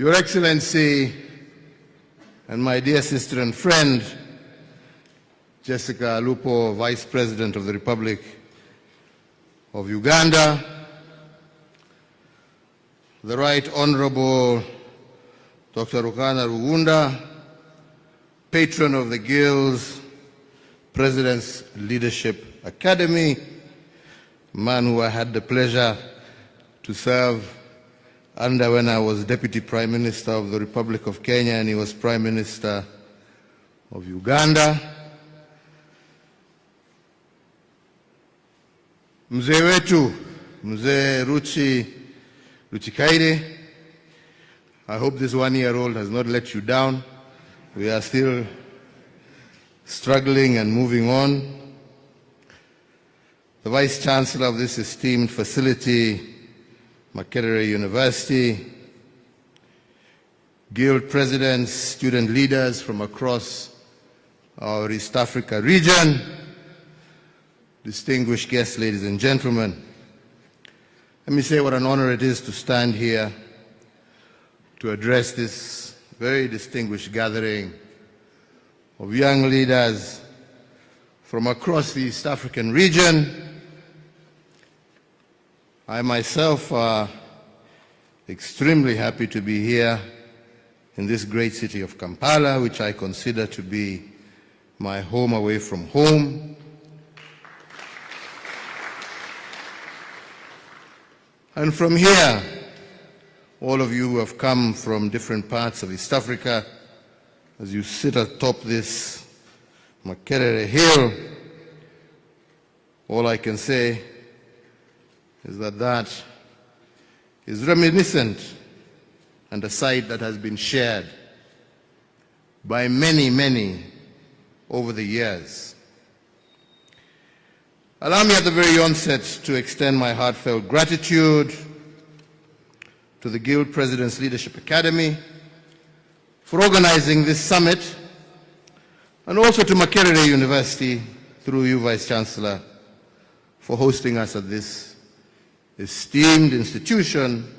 Your Excellency and my dear sister and friend, Jessica Alupo, Vice President of the Republic of Uganda, the Right Honorable Dr. Rukana Rugunda, Patron of the Guild's President's Leadership Academy, a man who I had the pleasure to serve under when I was Deputy Prime Minister of the Republic of Kenya and he was Prime Minister of Uganda. Mzee wetu, Mzee Ruchikaire, I hope this one-year-old has not let you down. We are still struggling and moving on. The Vice Chancellor of this esteemed facility, Makerere University, Guild Presidents, student leaders from across our East Africa region, distinguished guests, ladies and gentlemen, let me say what an honor it is to stand here to address this very distinguished gathering of young leaders from across the East African region. I myself are extremely happy to be here in this great city of Kampala, which I consider to be my home away from home. And from here, all of you who have come from different parts of East Africa, as you sit atop this Makerere Hill, all I can say is that is reminiscent and a sight that has been shared by many, many over the years. Allow me at the very onset to extend my heartfelt gratitude to the Guild President's Leadership Academy for organizing this summit, and also to Makerere University, through you, Vice Chancellor, for hosting us at this esteemed institution,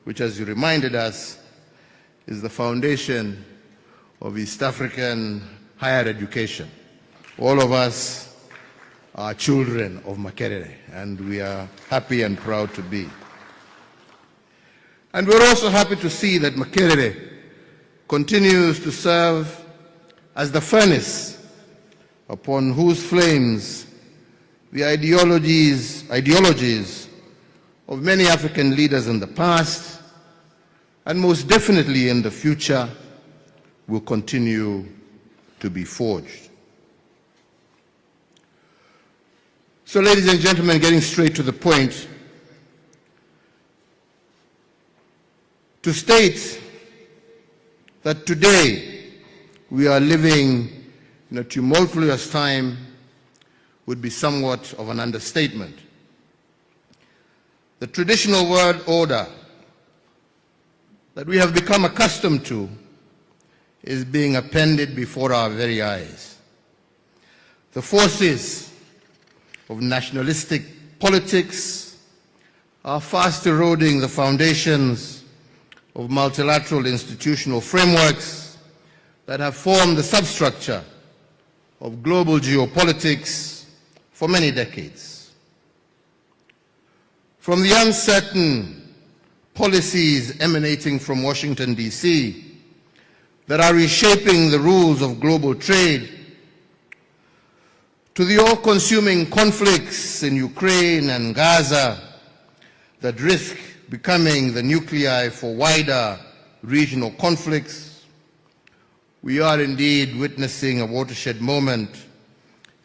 which, as you reminded us, is the foundation of East African higher education. All of us are children of Makerere, and we are happy and proud to be. And we're also happy to see that Makerere continues to serve as the furnace upon whose flames the ideologies of many African leaders in the past, and most definitely in the future, will continue to be forged. So, ladies and gentlemen, getting straight to the point, to state that today we are living in a tumultuous time would be somewhat of an understatement. The traditional world order that we have become accustomed to is being appended before our very eyes. The forces of nationalistic politics are fast eroding the foundations of multilateral institutional frameworks that have formed the substructure of global geopolitics for many decades. From the uncertain policies emanating from Washington, D.C., that are reshaping the rules of global trade, to the all-consuming conflicts in Ukraine and Gaza that risk becoming the nuclei for wider regional conflicts, we are indeed witnessing a watershed moment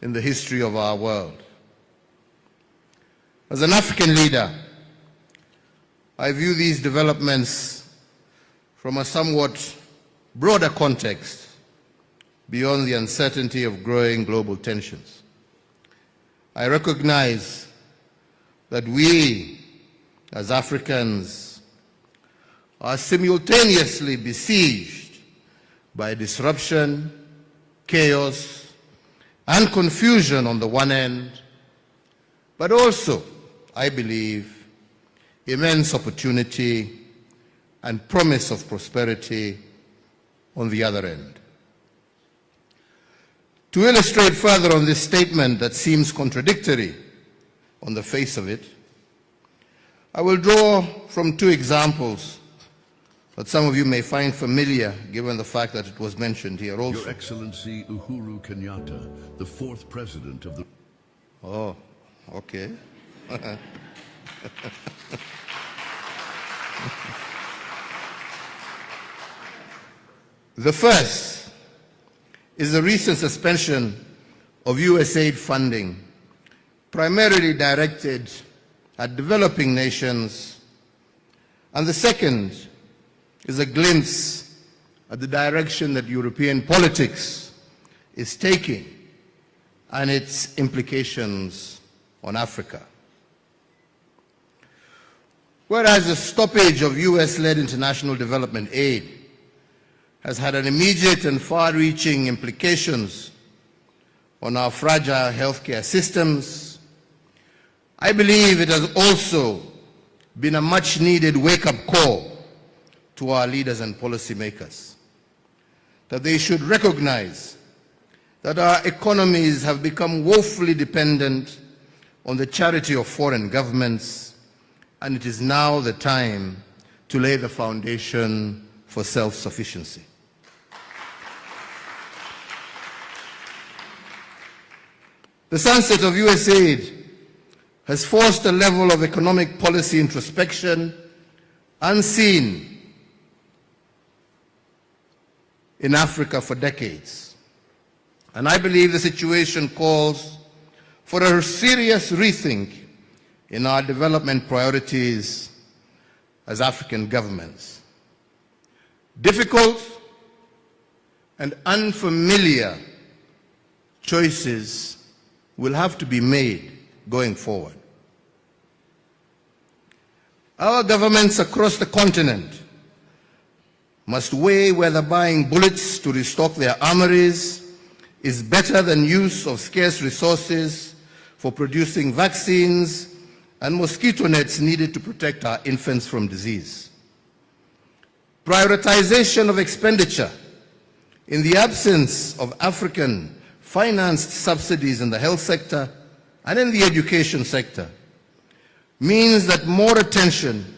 in the history of our world. As an African leader, I view these developments from a somewhat broader context beyond the uncertainty of growing global tensions. I recognize that we, as Africans, are simultaneously besieged by disruption, chaos, and confusion on the one end, but also, I believe, immense opportunity and promise of prosperity on the other end. To illustrate further on this statement that seems contradictory on the face of it, I will draw from two examples that some of you may find familiar given the fact that it was mentioned here also. Your Excellency Uhuru Kenyatta, the fourth president of the... Oh, okay. The first is the recent suspension of USAID funding, primarily directed at developing nations, and the second is a glimpse at the direction that European politics is taking and its implications on Africa. Whereas the stoppage of US-led international development aid has had an immediate and far-reaching implications on our fragile healthcare systems, I believe it has also been a much-needed wake-up call to our leaders and policymakers, that they should recognize that our economies have become woefully dependent on the charity of foreign governments, and it is now the time to lay the foundation for self-sufficiency. The sunset of USAID has forced a level of economic policy introspection unseen in Africa for decades. And I believe the situation calls for a serious rethink in our development priorities as African governments. Difficult and unfamiliar choices will have to be made going forward. Our governments across the continent must weigh whether buying bullets to restock their armories is better than use of scarce resources for producing vaccines and mosquito nets needed to protect our infants from disease. Prioritization of expenditure in the absence of African-financed subsidies in the health sector and in the education sector means that more attention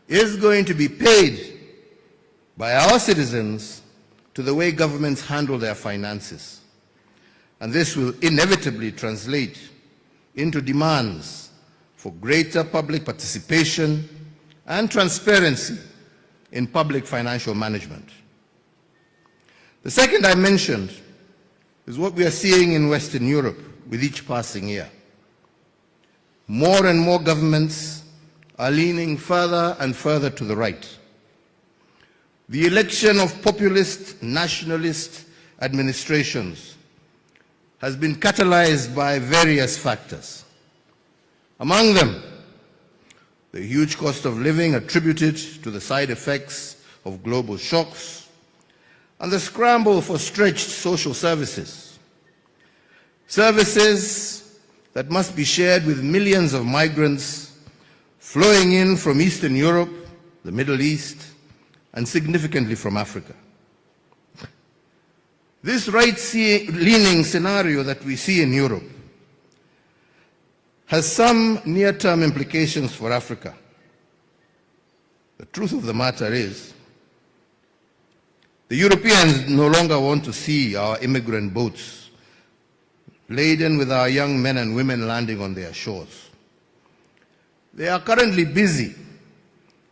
is going to be paid by our citizens to the way governments handle their finances. And this will inevitably translate into demands for greater public participation and transparency in public financial management. The second I mentioned is what we are seeing in Western Europe with each passing year. More and more governments are leaning further and further to the right. The election of populist, nationalist administrations has been catalyzed by various factors. Among them, the huge cost of living attributed to the side effects of global shocks, and the scramble for stretched social services. Services that must be shared with millions of migrants flowing in from Eastern Europe, the Middle East, and significantly from Africa. This right-leaning scenario that we see in Europe has some near-term implications for Africa. The truth of the matter is, the Europeans no longer want to see our immigrant boats laden with our young men and women landing on their shores. They are currently busy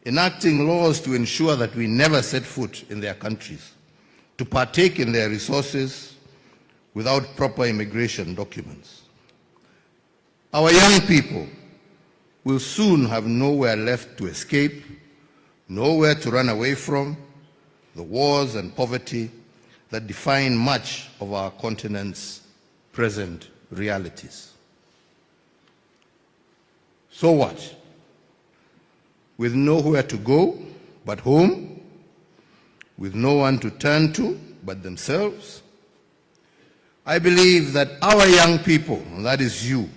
enacting laws to ensure that we never set foot in their countries, to partake in their resources without proper immigration documents. Our young people will soon have nowhere left to escape, nowhere to run away from the wars and poverty that define much of our continent's present realities. So what? With nowhere to go but home, with no one to turn to but themselves, I believe that our young people, and that is you,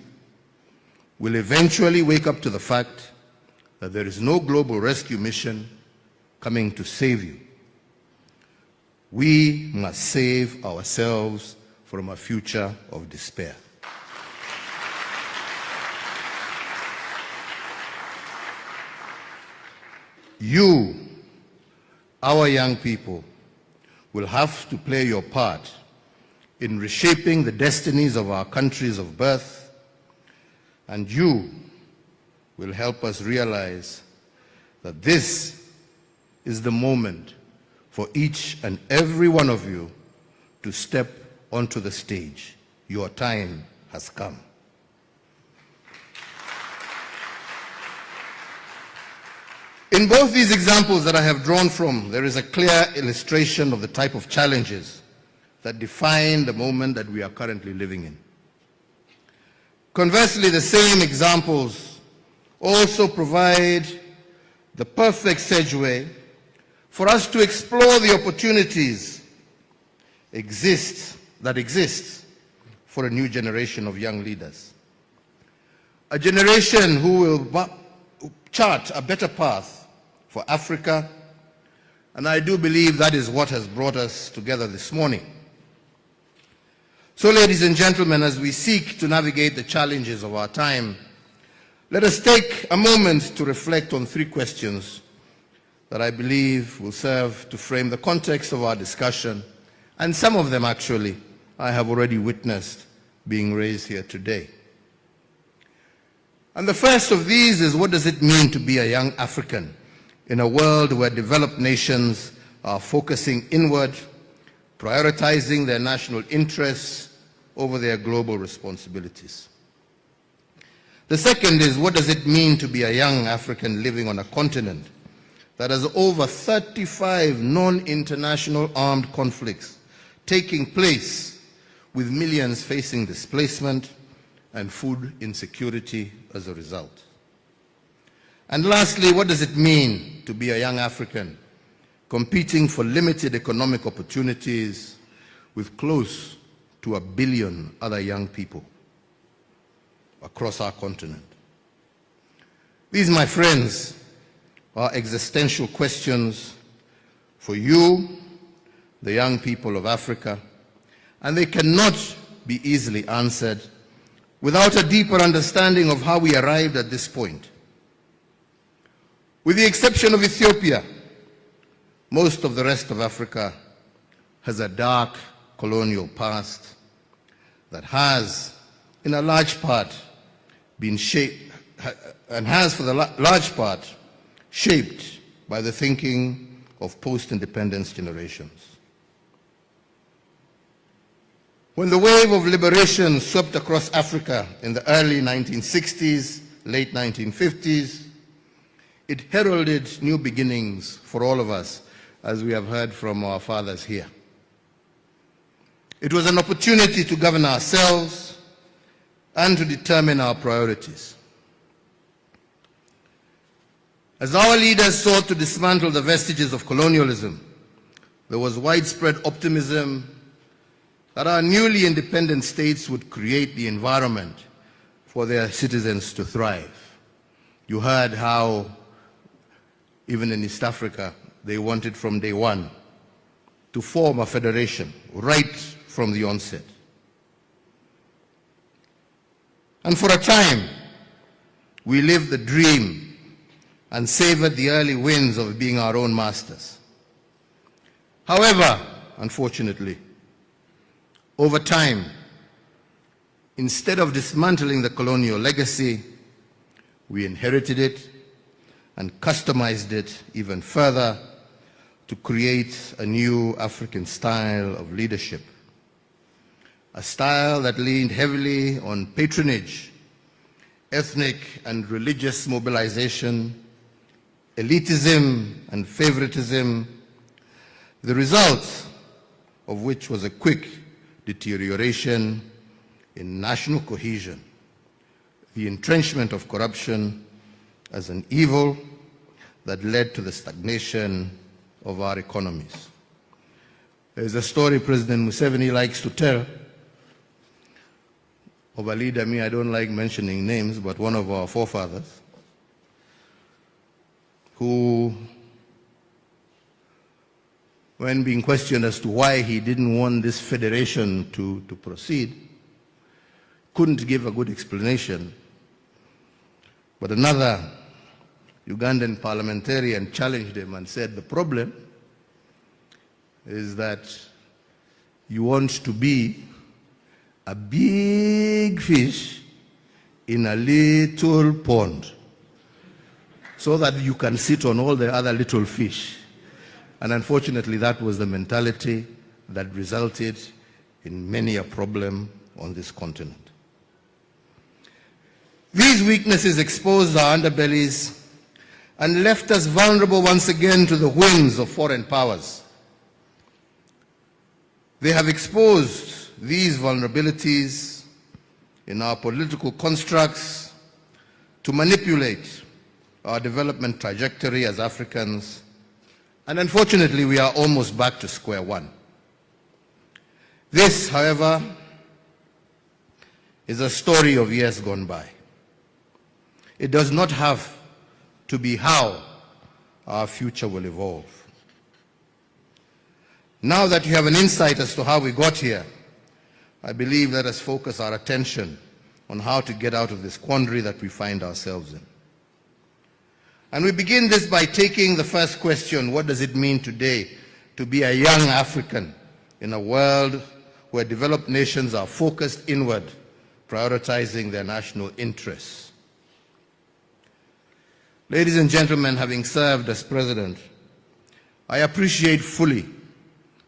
will eventually wake up to the fact that there is no global rescue mission, coming to save you. We must save ourselves from a future of despair. You, our young people, will have to play your part in reshaping the destinies of our countries of birth, and you will help us realize that this is the moment for each and every one of you to step onto the stage. Your time has come. In both these examples that I have drawn from, there is a clear illustration of the type of challenges that define the moment that we are currently living in. Conversely, the same examples also provide the perfect segue for us to explore the opportunities that exist for a new generation of young leaders. A generation who will chart a better path for Africa, and I do believe that is what has brought us together this morning. So, ladies and gentlemen, as we seek to navigate the challenges of our time, let us take a moment to reflect on three questions that I believe will serve to frame the context of our discussion, and some of them actually I have already witnessed being raised here today. And the first of these is, what does it mean to be a young African in a world where developed nations are focusing inward, prioritizing their national interests over their global responsibilities? The second is, what does it mean to be a young African living on a continent that has over 35 non-international armed conflicts taking place, with millions facing displacement and food insecurity as a result? And lastly, what does it mean to be a young African competing for limited economic opportunities with close to 1 billion other young people across our continent? These, my friends, are existential questions for you, the young people of Africa, and they cannot be easily answered without a deeper understanding of how we arrived at this point. With the exception of Ethiopia, most of the rest of Africa has a dark colonial past that has, in a large part, been shaped, and has for the large part, shaped by the thinking of post-independence generations. When the wave of liberation swept across Africa in the early 1960s, late 1950s, it heralded new beginnings for all of us, as we have heard from our fathers here. It was an opportunity to govern ourselves and to determine our priorities. As our leaders sought to dismantle the vestiges of colonialism, there was widespread optimism that our newly independent states would create the environment for their citizens to thrive. You heard how, even in East Africa, they wanted from day one to form a federation right from the onset. And for a time, we lived the dream and savored the early wins of being our own masters. However, unfortunately, over time, instead of dismantling the colonial legacy, we inherited it and customized it even further to create a new African style of leadership, a style that leaned heavily on patronage, ethnic and religious mobilization, elitism and favoritism, the result of which was a quick deterioration in national cohesion, the entrenchment of corruption as an evil that led to the stagnation of our economies. There's a story President Museveni likes to tell of a leader, I don't like mentioning names, but one of our forefathers, who when being questioned as to why he didn't want this federation to proceed, couldn't give a good explanation. But another Ugandan parliamentarian challenged him and said, the problem is that you want to be a big fish in a little pond so that you can sit on all the other little fish. And unfortunately, that was the mentality that resulted in many a problem on this continent. These weaknesses exposed our underbellies and left us vulnerable once again to the whims of foreign powers. They have exposed these vulnerabilities in our political constructs to manipulate our development trajectory as Africans, and unfortunately we are almost back to square one. This, however, is a story of years gone by. It does not have to be how our future will evolve. Now that you have an insight as to how we got here, I believe let us focus our attention on how to get out of this quandary that we find ourselves in. And we begin this by taking the first question: what does it mean today to be a young African in a world where developed nations are focused inward, prioritizing their national interests? Ladies and gentlemen, having served as president, I appreciate fully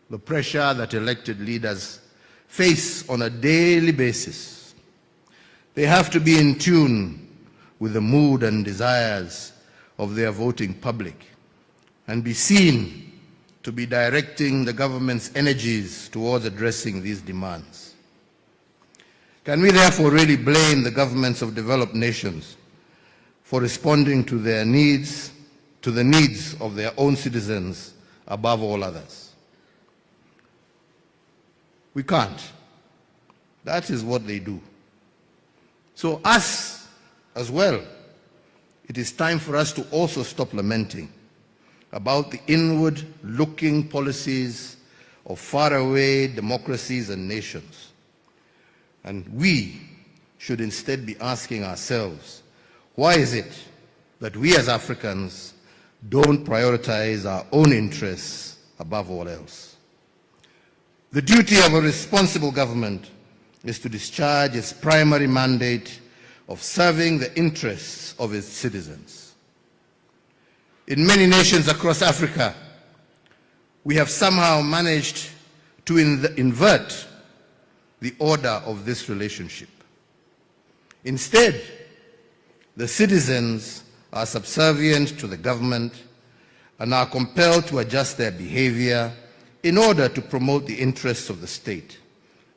the pressure that elected leaders face on a daily basis. They have to be in tune with the mood and desires of their voting public and be seen to be directing the government's energies towards addressing these demands. Can we therefore really blame the governments of developed nations for responding to their needs, to the needs of their own citizens above all others? We can't. That is what they do. So us as well, it is time for us to also stop lamenting about the inward-looking policies of faraway democracies and nations. And we should instead be asking ourselves, why is it that we as Africans don't prioritize our own interests above all else? The duty of a responsible government is to discharge its primary mandate of serving the interests of its citizens. In many nations across Africa, we have somehow managed to invert the order of this relationship. Instead, the citizens are subservient to the government and are compelled to adjust their behavior in order to promote the interests of the state,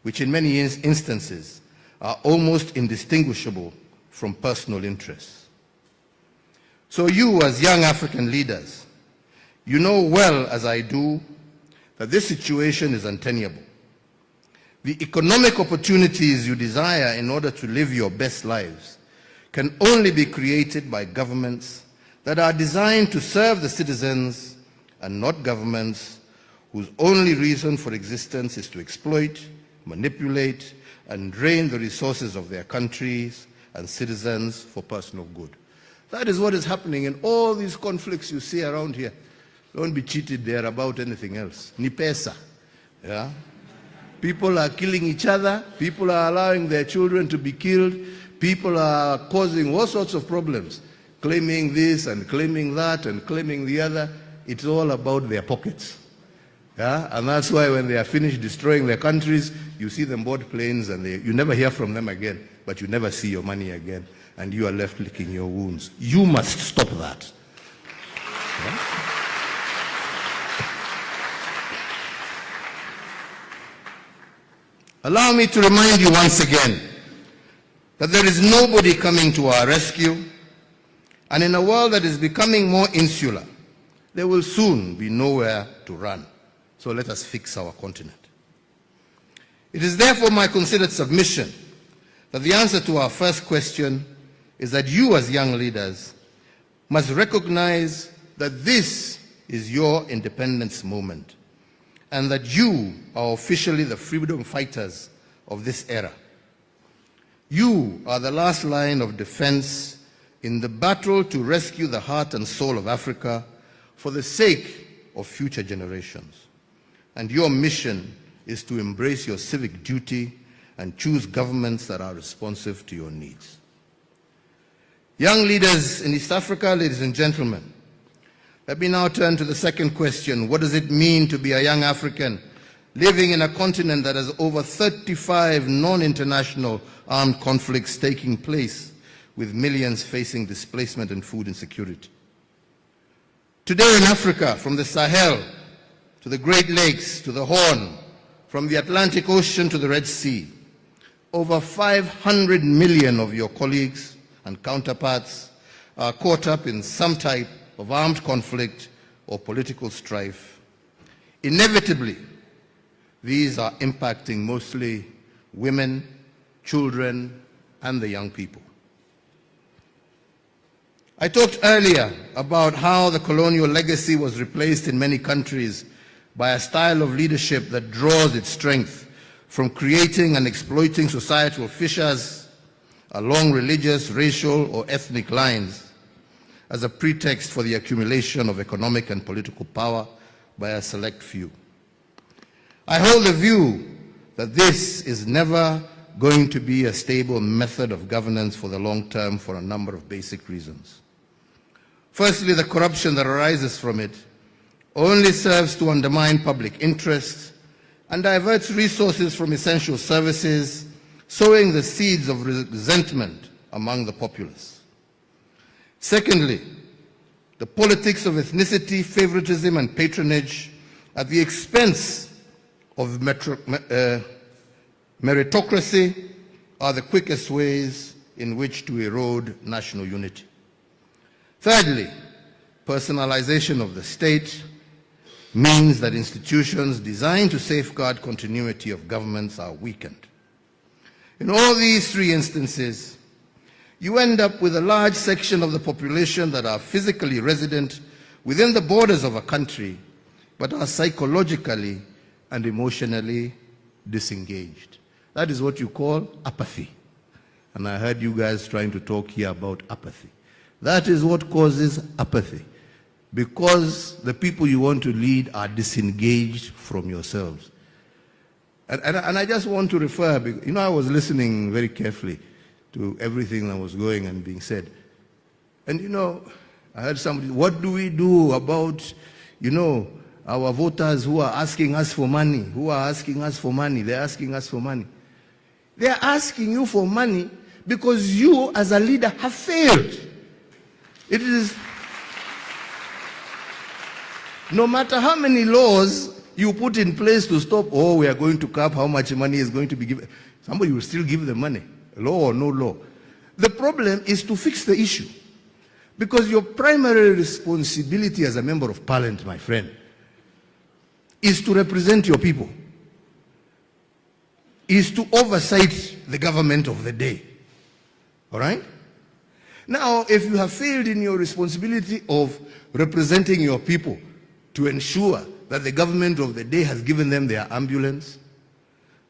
which in many instances are almost indistinguishable from personal interests. So you, as young African leaders, you know well as I do that this situation is untenable. The economic opportunities you desire in order to live your best lives can only be created by governments that are designed to serve the citizens and not governments whose only reason for existence is to exploit, manipulate, and drain the resources of their countries and citizens for personal good. That is what is happening in all these conflicts you see around here. Don't be cheated there about anything else. Ni pesa. Yeah? People are killing each other. People are allowing their children to be killed. People are causing all sorts of problems, claiming this and claiming that and claiming the other. It's all about their pockets. Yeah? And that's why when they are finished destroying their countries, you see them board planes and you never hear from them again, but you never see your money again, and you are left licking your wounds. You must stop that. Yeah? Allow me to remind you once again that there is nobody coming to our rescue, and in a world that is becoming more insular, there will soon be nowhere to run. So let us fix our continent. It is therefore my considered submission that the answer to our first question is that you as young leaders must recognize that this is your independence moment and that you are officially the freedom fighters of this era. You are the last line of defense in the battle to rescue the heart and soul of Africa for the sake of future generations. And your mission is to embrace your civic duty and choose governments that are responsive to your needs. Young leaders in East Africa, ladies and gentlemen, let me now turn to the second question. What does it mean to be a young African living in a continent that has over 35 non-international armed conflicts taking place, with millions facing displacement and food insecurity? Today in Africa, from the Sahel to the Great Lakes to the Horn, from the Atlantic Ocean to the Red Sea, over 500 million of your colleagues and counterparts are caught up in some type of armed conflict or political strife. Inevitably, these are impacting mostly women, children, and the young people. I talked earlier about how the colonial legacy was replaced in many countries by a style of leadership that draws its strength from creating and exploiting societal fissures along religious, racial, or ethnic lines as a pretext for the accumulation of economic and political power by a select few. I hold the view that this is never going to be a stable method of governance for the long term for a number of basic reasons. Firstly, the corruption that arises from it only serves to undermine public interest and diverts resources from essential services, sowing the seeds of resentment among the populace. Secondly, the politics of ethnicity, favoritism, and patronage at the expense of meritocracy are the quickest ways in which to erode national unity. Thirdly, personalization of the state means that institutions designed to safeguard continuity of governments are weakened. In all these three instances, you end up with a large section of the population that are physically resident within the borders of a country, but are psychologically and emotionally disengaged. That is what you call apathy. And I heard you guys trying to talk here about apathy. That is what causes apathy, because the people you want to lead are disengaged from yourselves. And I just want to refer, I was listening very carefully to everything that was going and being said. And I heard somebody, what do we do about, our voters who are asking us for money, They're asking us for money. They're asking you for money because you as a leader have failed. It is, no matter how many laws you put in place to stop, we are going to cap how much money is going to be given, somebody will still give them money, law or no law. The problem is to fix the issue. Because your primary responsibility as a member of parliament, my friend, is to represent your people, is to oversight the government of the day. All right? Now, if you have failed in your responsibility of representing your people to ensure that the government of the day has given them their ambulance,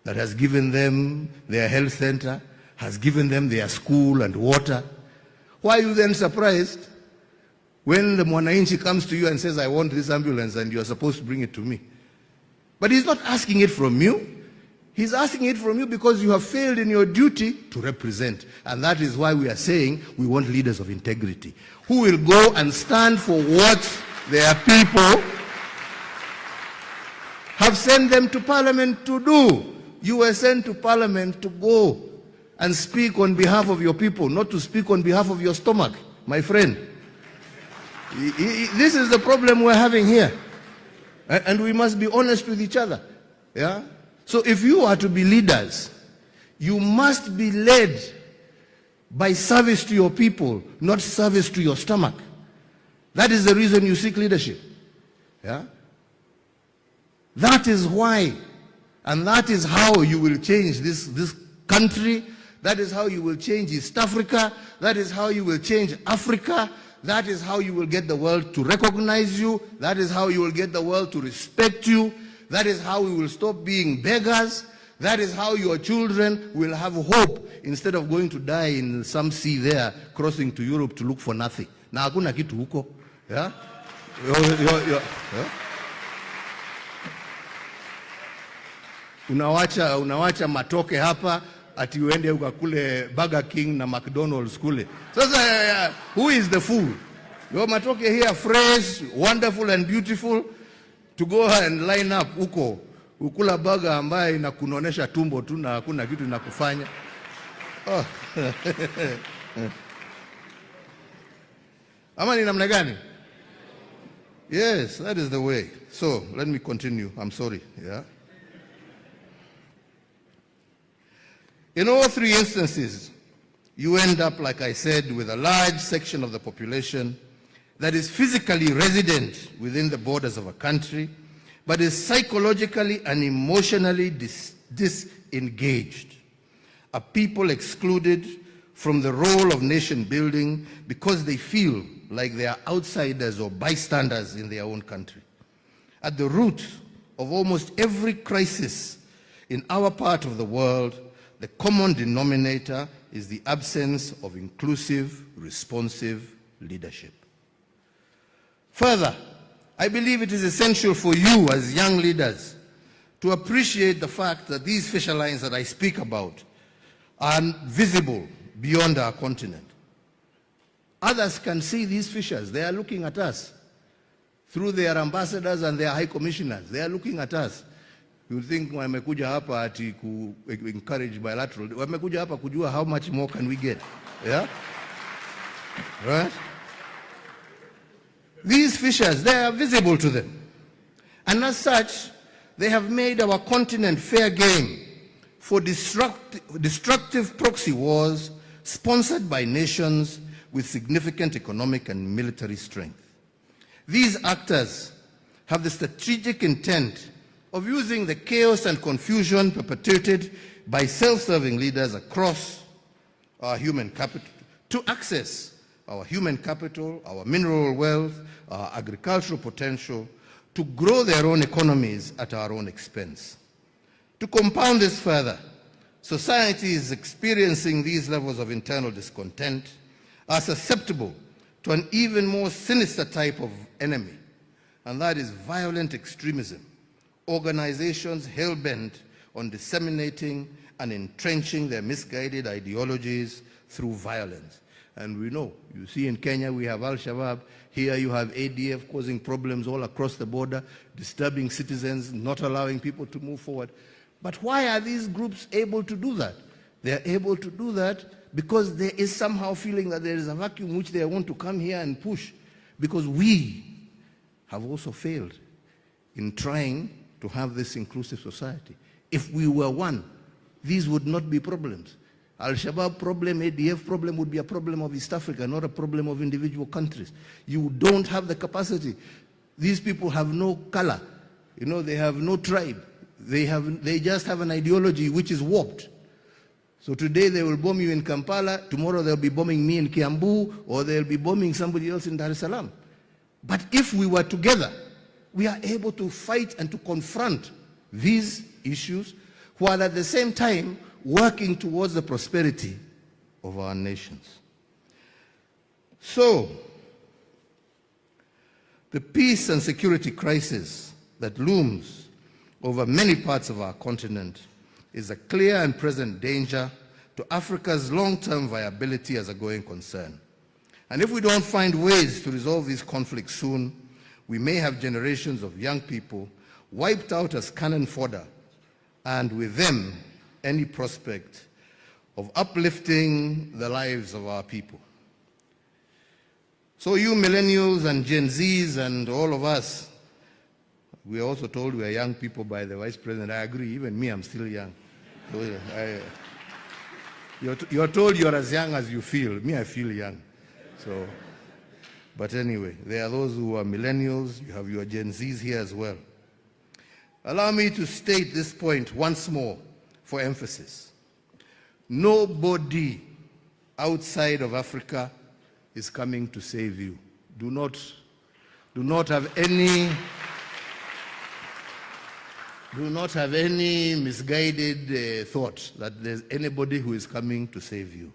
that has given them their health center, has given them their school and water, why are you then surprised when the Mwananchi comes to you and says, I want this ambulance and you are supposed to bring it to me? But he's not asking it from you. He's asking it from you because you have failed in your duty to represent. And that is why we are saying we want leaders of integrity who will go and stand for what their people have sent them to parliament to do. You were sent to parliament to go and speak on behalf of your people, not to speak on behalf of your stomach, my friend. This is the problem we're having here. And we must be honest with each other. Yeah? So if you are to be leaders, you must be led by service to your people, not service to your stomach. That is the reason you seek leadership. Yeah? That is why, and that is how you will change this country. That is how you will change East Africa. That is how you will change Africa. That is how you will get the world to recognize you. That is how you will get the world to respect you. That is how we will stop being beggars. That is how your children will have hope instead of going to die in some sea there, crossing to Europe to look for nothing. Na hakuna kitu huko. Yeah? Yeah? Unawacha matoke hapa ati uende ukakule Burger King na McDonald's kule. Sasa who is the fool? Your matoke here fresh, wonderful and beautiful, to go and line up huko ukula burger ambaye inakunonesha tumbo tu na hakuna kitu inakufanya. Oh. Ama ni namna gani? Yes, that is the way. So, let me continue. I'm sorry. Yeah. In all three instances, you end up, like I said, with a large section of the population that is physically resident within the borders of a country, but is psychologically and emotionally disengaged. A people excluded from the role of nation building because they feel like they are outsiders or bystanders in their own country. At the root of almost every crisis in our part of the world, the common denominator is the absence of inclusive, responsive leadership. Further, I believe it is essential for you as young leaders to appreciate the fact that these fissure lines that I speak about are visible beyond our continent. Others can see these fissures. They are looking at us through their ambassadors and their high commissioners. They are looking at us. You think wamekuja hapa ati ku encourage bilateral. Wamekuja hapa kujua how much more can we get. Yeah? Right? These fissures, they are visible to them. And as such, they have made our continent fair game for destructive proxy wars sponsored by nations with significant economic and military strength. These actors have the strategic intent of using the chaos and confusion perpetrated by self-serving leaders across our human capital to access our human capital, our mineral wealth, our agricultural potential, to grow their own economies at our own expense. To compound this further, society is experiencing these levels of internal discontent, are susceptible to an even more sinister type of enemy, and that is violent extremism. Organizations hell-bent on disseminating and entrenching their misguided ideologies through violence. And we know, you see in Kenya we have Al-Shabaab, here you have ADF causing problems all across the border, disturbing citizens, not allowing people to move forward. But why are these groups able to do that? They are able to do that because there is somehow feeling that there is a vacuum which they want to come here and push, because we have also failed in trying to have this inclusive society. If we were one, these would not be problems. Al-Shabaab problem, ADF problem would be a problem of East Africa, not a problem of individual countries. You don't have the capacity. These people have no color. You know, they have no tribe. They just have an ideology which is warped. So today they will bomb you in Kampala, tomorrow they'll be bombing me in Kiambu, or they'll be bombing somebody else in Dar es Salaam. But if we were together, we are able to fight and to confront these issues, while at the same time working towards the prosperity of our nations. So, the peace and security crisis that looms over many parts of our continent is a clear and present danger to Africa's long-term viability as a going concern. And if we don't find ways to resolve these conflicts soon, we may have generations of young people wiped out as cannon fodder, and with them, any prospect of uplifting the lives of our people. So you millennials and Gen Zs and all of us, we are also told we are young people by the Vice President. I agree, even me, I'm still young. So you're told you're as young as you feel. Me, I feel young. So, but anyway, there are those who are millennials. You have your Gen Zs here as well. Allow me to state this point once more for emphasis. Nobody outside of Africa is coming to save you. Do not have any do not have any misguided thought that there's anybody who is coming to save you.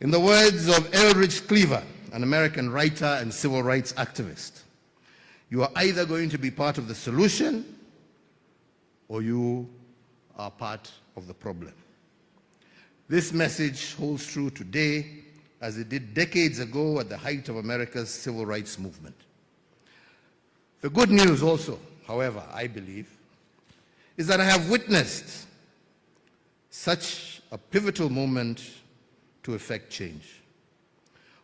In the words of Eldridge Cleaver, an American writer and civil rights activist, you are either going to be part of the solution or you are part of the problem. This message holds true today as it did decades ago at the height of America's civil rights movement. The good news also, however, I believe, is that I have witnessed such a pivotal moment to effect change.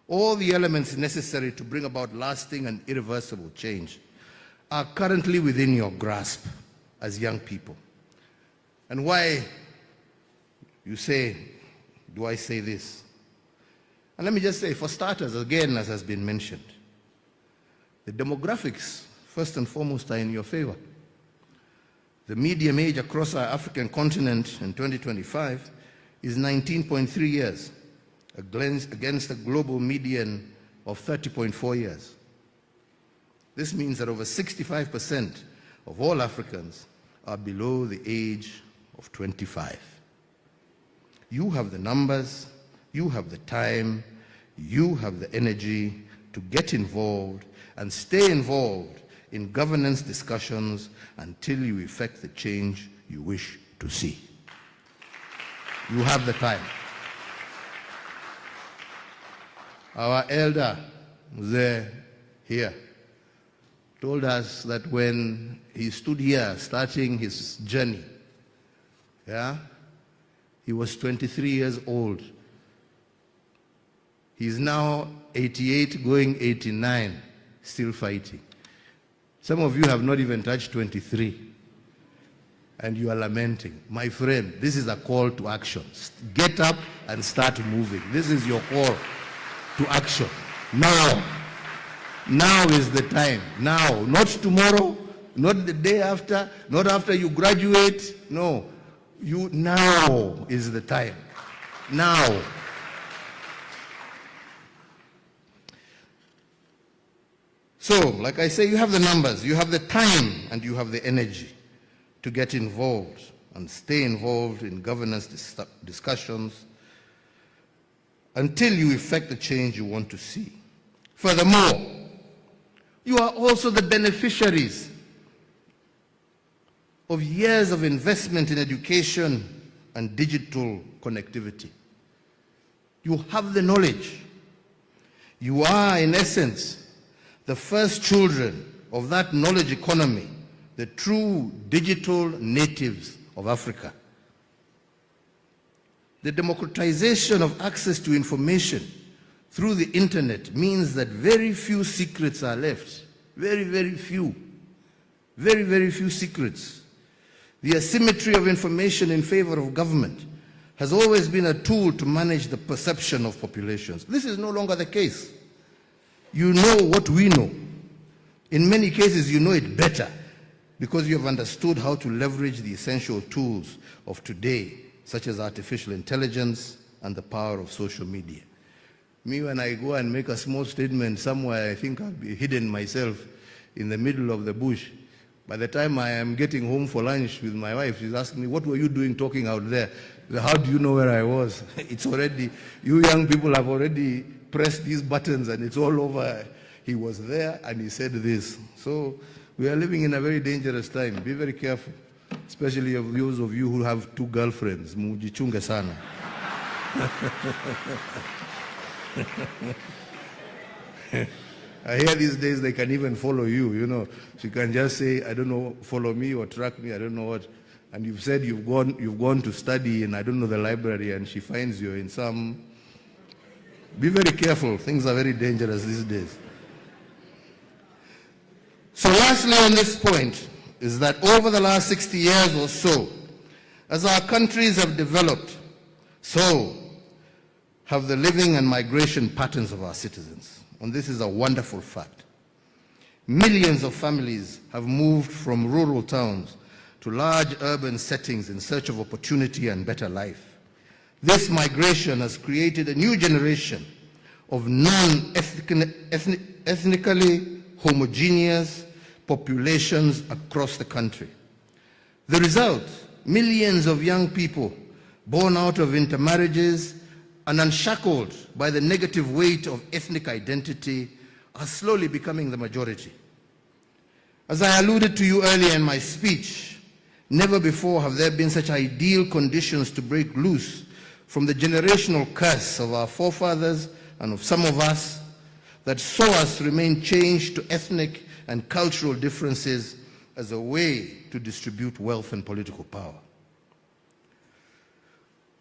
All the elements necessary to bring about lasting and irreversible change are currently within your grasp as young people. And why, you say, do I say this? And let me just say, for starters, again, as has been mentioned, the demographics, first and foremost, are in your favor. The median age across our African continent in 2025 is 19.3 years, against a global median of 30.4 years. This means that over 65% of all Africans are below the age of 25. You have the numbers, you have the time, you have the energy to get involved and stay involved in governance discussions until you effect the change you wish to see. You have the time. Our elder, Mzee here, told us that when he stood here starting his journey, he was 23 years old. He's now 88, going 89, still fighting. Some of you have not even touched 23, and you are lamenting. My friend, this is a call to action. Get up and start moving. This is your call to action. Now. Now is the time. Now. Not tomorrow, not the day after, not after you graduate. No. Now is the time. Now. So, like I say, you have the numbers, you have the time, and you have the energy to get involved and stay involved in governance discussions until you effect the change you want to see. Furthermore, you are also the beneficiaries of years of investment in education and digital connectivity. You have the knowledge. You are, in essence, the first children of that knowledge economy, the true digital natives of Africa. The democratization of access to information through the internet means that very few secrets are left. Very, very few. Very, very few secrets. The asymmetry of information in favor of government has always been a tool to manage the perception of populations. This is no longer the case. You know what we know. In many cases, you know it better because you have understood how to leverage the essential tools of today, such as artificial intelligence and the power of social media. Me, when I go and make a small statement somewhere, I think I'll be hidden myself in the middle of the bush. By the time I am getting home for lunch with my wife, she's asking me, what were you doing talking out there? How do you know where I was? It's already, you young people have already pressed these buttons and it's all over. He was there and he said this. So we are living in a very dangerous time. Be very careful, especially of those of you who have 2 girlfriends. Mujichunge sana. I hear these days they can even follow you, you know. She can just say, I don't know, follow me or track me, I don't know what. And you've said you've gone to study in, I don't know, the library, and she finds you in some. Be very careful. Things are very dangerous these days. So lastly on this point is that over the last 60 years or so, as our countries have developed, so have the living and migration patterns of our citizens. And this is a wonderful fact. Millions of families have moved from rural towns to large urban settings in search of opportunity and better life. This migration has created a new generation of non-ethnically homogeneous, populations across the country. The result, millions of young people born out of intermarriages and unshackled by the negative weight of ethnic identity are slowly becoming the majority. As I alluded to you earlier in my speech, never before have there been such ideal conditions to break loose from the generational curse of our forefathers and of some of us that saw us remain chained to ethnic and cultural differences as a way to distribute wealth and political power.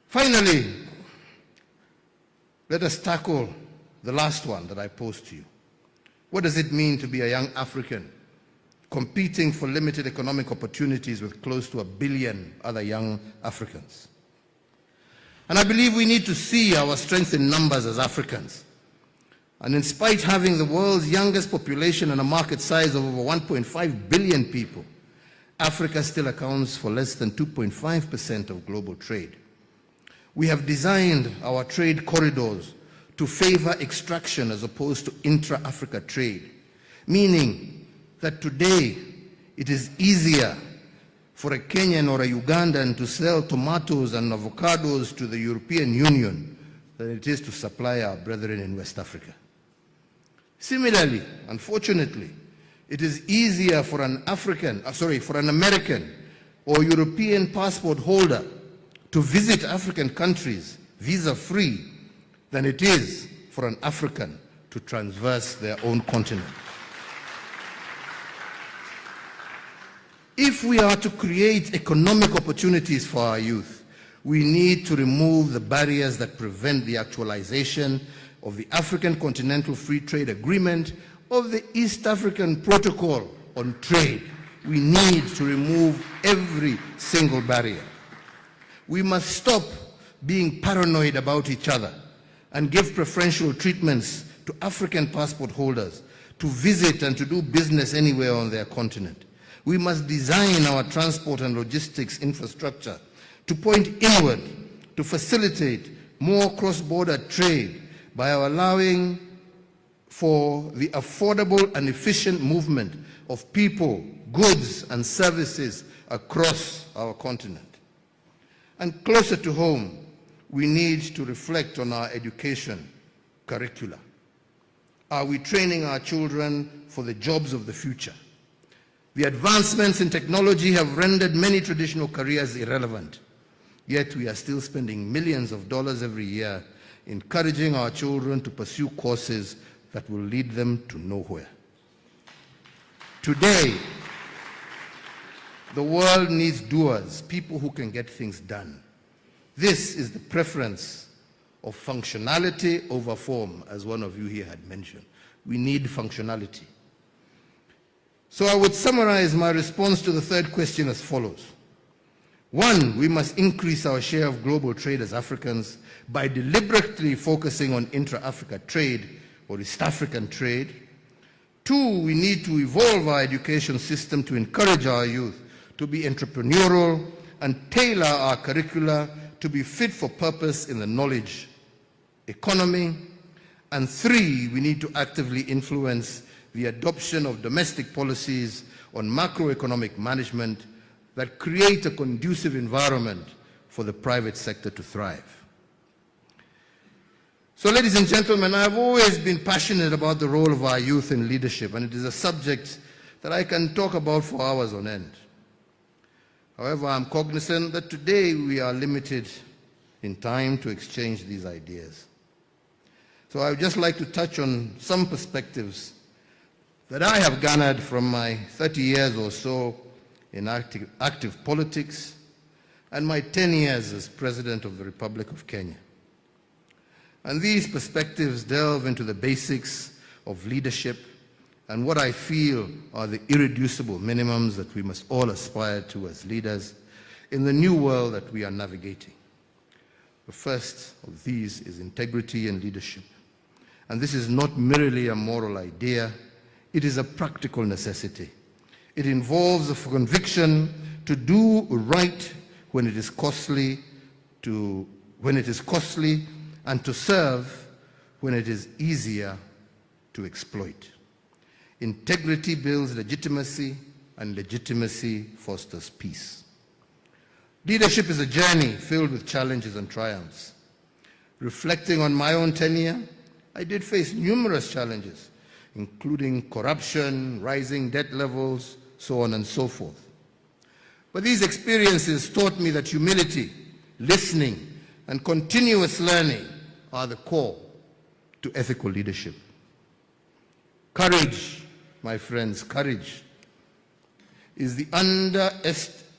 Finally, let us tackle the last one that I posed to you. What does it mean to be a young African competing for limited economic opportunities with close to 1 billion other young Africans? And I believe we need to see our strength in numbers as Africans. And in spite of having the world's youngest population and a market size of over 1.5 billion people, Africa still accounts for less than 2.5% of global trade. We have designed our trade corridors to favor extraction as opposed to intra-Africa trade, meaning that today it is easier for a Kenyan or a Ugandan to sell tomatoes and avocados to the European Union than it is to supply our brethren in West Africa. Similarly, unfortunately, it is easier for an American or European passport holder to visit African countries visa-free than it is for an African to traverse their own continent. If we are to create economic opportunities for our youth, we need to remove the barriers that prevent the actualization of the African Continental Free Trade Agreement, of the East African Protocol on Trade. We need to remove every single barrier. We must stop being paranoid about each other and give preferential treatments to African passport holders to visit and to do business anywhere on their continent. We must design our transport and logistics infrastructure to point inward, to facilitate more cross-border trade by allowing for the affordable and efficient movement of people, goods, and services across our continent. And closer to home, we need to reflect on our education curricula. Are we training our children for the jobs of the future? The advancements in technology have rendered many traditional careers irrelevant, yet we are still spending millions of dollars every year encouraging our children to pursue courses that will lead them to nowhere. Today, the world needs doers, people who can get things done. This is the preference of functionality over form, as one of you here had mentioned. We need functionality. So I would summarize my response to the third question as follows. One, we must increase our share of global trade as Africans by deliberately focusing on intra-Africa trade or East African trade. Two, we need to evolve our education system to encourage our youth to be entrepreneurial and tailor our curricula to be fit for purpose in the knowledge economy. And three, we need to actively influence the adoption of domestic policies on macroeconomic management that create a conducive environment for the private sector to thrive. So, ladies and gentlemen, I've always been passionate about the role of our youth in leadership, and it is a subject that I can talk about for hours on end. However, I'm cognizant that today we are limited in time to exchange these ideas. So I would just like to touch on some perspectives that I have garnered from my 30 years or so in active politics and my 10 years as President of the Republic of Kenya. And these perspectives delve into the basics of leadership and what I feel are the irreducible minimums that we must all aspire to as leaders in the new world that we are navigating. The first of these is integrity and leadership. And this is not merely a moral idea, it is a practical necessity. It involves a conviction to do right when it is costly, and to serve when it is easier to exploit. Integrity builds legitimacy, and legitimacy fosters peace. Leadership is a journey filled with challenges and triumphs. Reflecting on my own tenure, I did face numerous challenges, including corruption, rising debt levels, so on and so forth. But these experiences taught me that humility, listening, and continuous learning are the core to ethical leadership. Courage, my friends, courage is the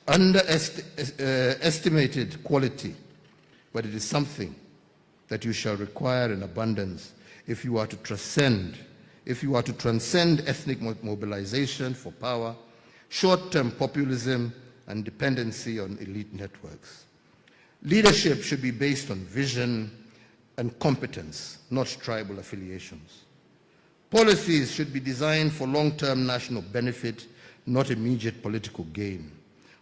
underestimated quality, but it is something that you shall require in abundance if you are to transcend ethnic mobilization for power, short-term populism, and dependency on elite networks. Leadership should be based on vision and competence, not tribal affiliations. Policies should be designed for long-term national benefit, not immediate political gain.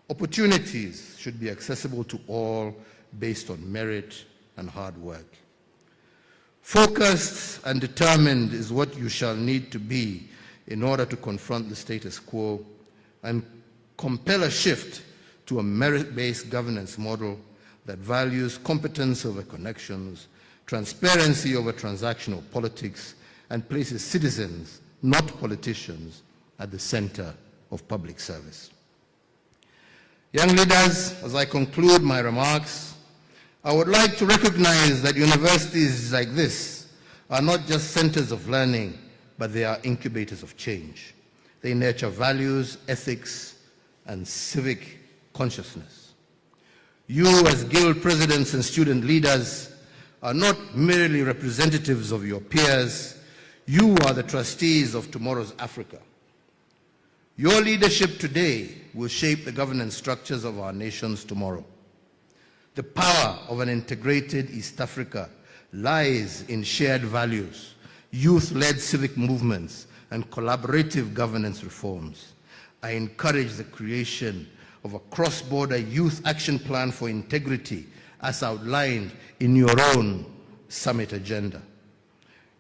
Opportunities should be accessible to all based on merit and hard work. Focused and determined is what you shall need to be in order to confront the status quo and compel a shift to a merit-based governance model that values competence over connections, transparency over transactional politics, and places citizens, not politicians, at the center of public service. Young leaders, as I conclude my remarks, I would like to recognize that universities like this are not just centers of learning, but they are incubators of change. They nurture values, ethics, and civic consciousness. You, as guild presidents and student leaders, are not merely representatives of your peers. You are the trustees of tomorrow's Africa. Your leadership today will shape the governance structures of our nations tomorrow. The power of an integrated East Africa lies in shared values, youth-led civic movements, and collaborative governance reforms. I encourage the creation of a cross-border youth action plan for integrity as outlined in your own summit agenda.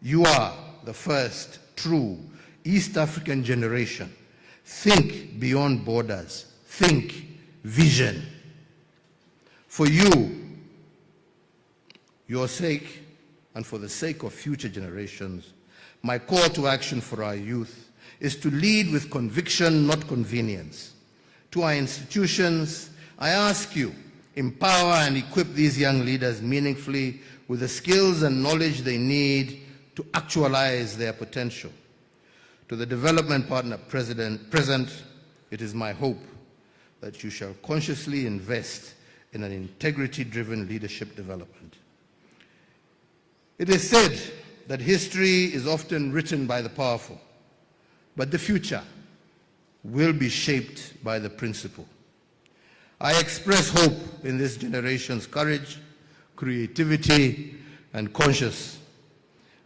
You are the first true East African generation. Think beyond borders. Think vision. For you, your sake, and for the sake of future generations, my call to action for our youth is to lead with conviction, not convenience. To our institutions, I ask you, empower and equip these young leaders meaningfully with the skills and knowledge they need to actualize their potential. To the development partner present, it is my hope that you shall consciously invest in an integrity-driven leadership development. It is said that history is often written by the powerful, but the future will be shaped by the principle. I express hope in this generation's courage, creativity, and conscience.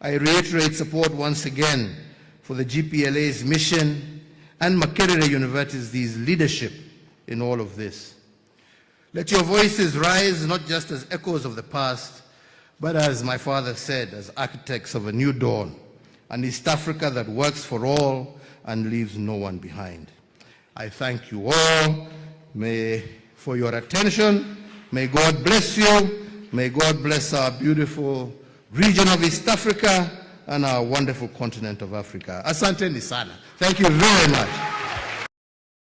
I reiterate support once again for the GPLA's mission and Makerere University's leadership in all of this. Let your voices rise not just as echoes of the past, but as my father said, as architects of a new dawn, an East Africa that works for all and leaves no one behind. I thank you all for your attention. May God bless you. May God bless our beautiful region of East Africa and our wonderful continent of Africa. Asante ni sana. Thank you very much.